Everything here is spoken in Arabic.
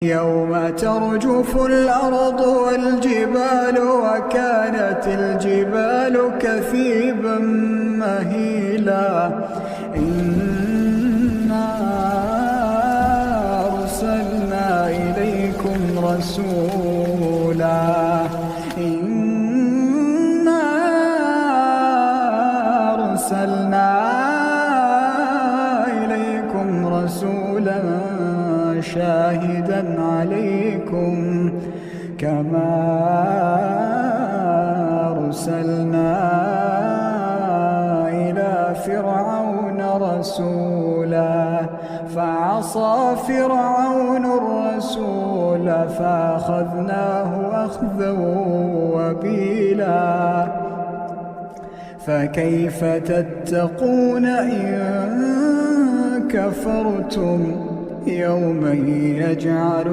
يوم ترجف الأرض والجبال وكانت الجبال كثيبا مهيلا إنا أرسلنا إليكم رسولا شاهدا عليكم كما أرسلنا إلى فرعون رسولا فعصى فرعون الرسول فأخذناه أخذا وبيلا فكيف تتقون إن كفرتم يوما يجعل